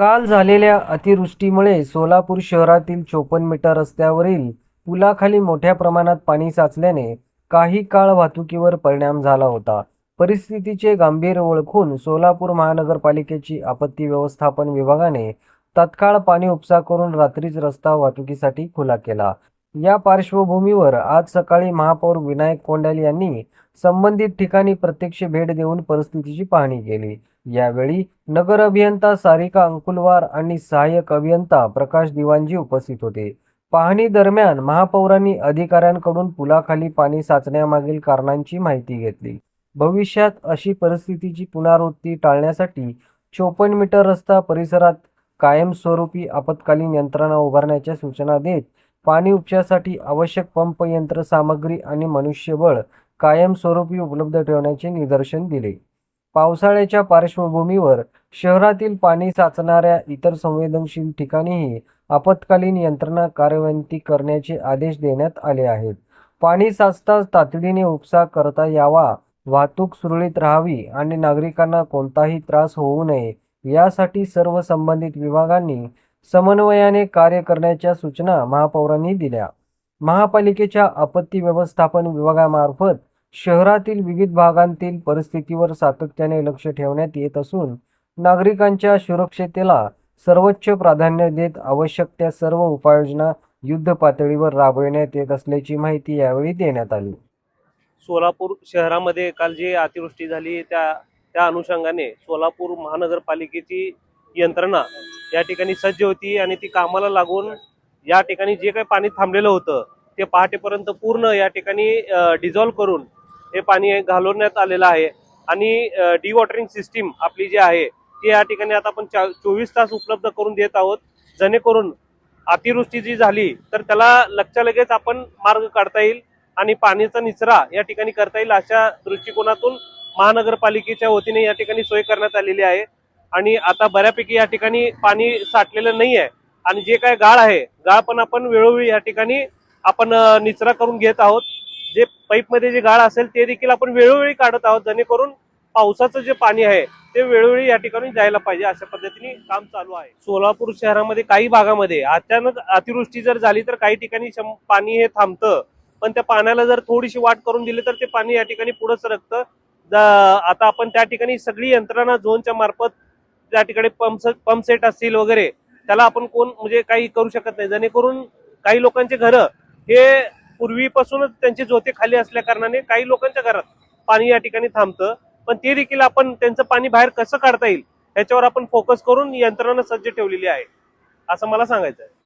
काल झालेल्या अतिवृष्टीमुळे सोलापूर शहरातील 54 मीटर रस्त्यावरील पुलाखाली मोठ्या प्रमाणात पाणी साचल्याने काही काळ वाहतुकीवर परिणाम झाला होता। परिस्थितीचे गांभीर्य ओळखून सोलापूर महानगरपालिकेची आपत्ती व्यवस्थापन विभागाने तत्काळ पाणी उपसा करून रात्रीच रस्ता वाहतुकीसाठी खुला केला। या पार्श्वभूमीवर आज सकाळी महापौर विनायक कोंडाल यांनी संबंधित ठिकाणी प्रत्यक्ष भेट देऊन परिस्थितीची पाहणी केली। यावेळी नगर अभियंता सारिका अंकुलवार आणि सहाय्यक अभियंता प्रकाश दिवाणजी उपस्थित होते। पाहणी दरम्यान महापौरांनी अधिकाऱ्यांकडून पुलाखाली पाणी साचण्यामागील कारणांची माहिती घेतली। भविष्यात अशी परिस्थितीची पुनरावृत्ती टाळण्यासाठी 54 मीटर रस्ता परिसरात कायमस्वरूपी आपत्कालीन यंत्रणा उभारण्याच्या सूचना देत पाणी उपशासाठी आवश्यक पंप यंत्र सामग्री आणि मनुष्यबळ कायमस्वरूपी उपलब्ध ठेवण्याचे निर्देशन दिले। पावसाळ्याच्या पार्श्वभूमीवर शहरातील पाणी साचणाऱ्या इतर संवेदनशील ठिकाणीही आपत्कालीन यंत्रणा कार्यान्वित करण्याचे आदेश देण्यात आले आहेत। पाणी साचताच तातडीने उपसा करता यावा, वाहतूक सुरळीत राहावी आणि नागरिकांना कोणताही त्रास होऊ नये यासाठी सर्व संबंधित विभागांनी समन्वयाने कार्य करण्याच्या सूचना महापौरांनी दिल्या। महापालिकेच्या आपत्ती व्यवस्थापन विभागामार्फत शहरातील विविध भागांतील परिस्थितीवर सातत्याने लक्ष ठेवण्यात येत असून नागरिकांच्या सुरक्षेला सर्वोच्च प्राधान्य देत आवश्यक त्या सर्व उपाययोजना युद्ध पातळीवर राबविण्यात येत असल्याची माहिती यावेळी देण्यात आली। सोलापूर शहरामध्ये काल जी अतिवृष्टी झाली त्या अनुषंगाने सोलापूर महानगरपालिकेची यंत्रणा या ठिकाणी सज्ज होती आणि ती कामाला लागून या ठिकाणी जे काही पाणी थांबलेलं होतं ते पहाटेपर्यंत पूर्ण या ठिकाणी डिझॉल्व करून हे पाणी घालवण्यात आलेलं आहे आणि डिवॉटरिंग सिस्टीम आपली जी आहे ती या ठिकाणी आता आपण 24 तास उपलब्ध करून देत आहोत, जेणेकरून अतिवृष्टी जी झाली तर त्याला लगेच आपण मार्ग काढता येईल आणि पाण्याचा निचरा या ठिकाणी करता येईल अशा दृष्टिकोनातून महानगरपालिकेच्या वतीने या ठिकाणी सोय करण्यात आलेली आहे। आणि आता बऱ्यापैकी या ठिकाणी पाणी साठलेलं नाही आहे आणि जे काय गाळ आहे गाळ पण आपण वेळोवेळी या ठिकाणी आपण निचरा करून घेत आहोत। जे पाईपमध्ये जे गाळ असेल ते देखील आपण वेळोवेळी काढत आहोत, जेणेकरून पावसाचं जे पाणी आहे ते वेळोवेळी या ठिकाणी जायला पाहिजे अशा पद्धतीने काम चालू आहे। सोलापूर शहरामध्ये काही भागामध्ये अचानक अतिवृष्टी जर झाली तर काही ठिकाणी पाणी हे थांबतं, पण त्या पाण्याला जर थोडीशी वाट करून दिली तर ते पाणी या ठिकाणी पुढे सरकतं। आता आपण त्या ठिकाणी सगळी यंत्रणा झोनच्या मार्फत त्या ठिकाणी पंप सेट असतील वगैरे त्याला आपण कोण म्हणजे काही करू शकत नाही, जेणेकरून काही लोकांचे घर हे पूर्वीपासूनच त्यांचे झोते खाली असल्या कारणाने काही लोकांच्या घरात पाणी या ठिकाणी थांबतं, पण ते देखील आपण त्यांचं पाणी बाहेर कसं काढता येईल याच्यावर आपण फोकस करून यंत्रणा सज्ज ठेवलेली आहे असं मला सांगायचं आहे।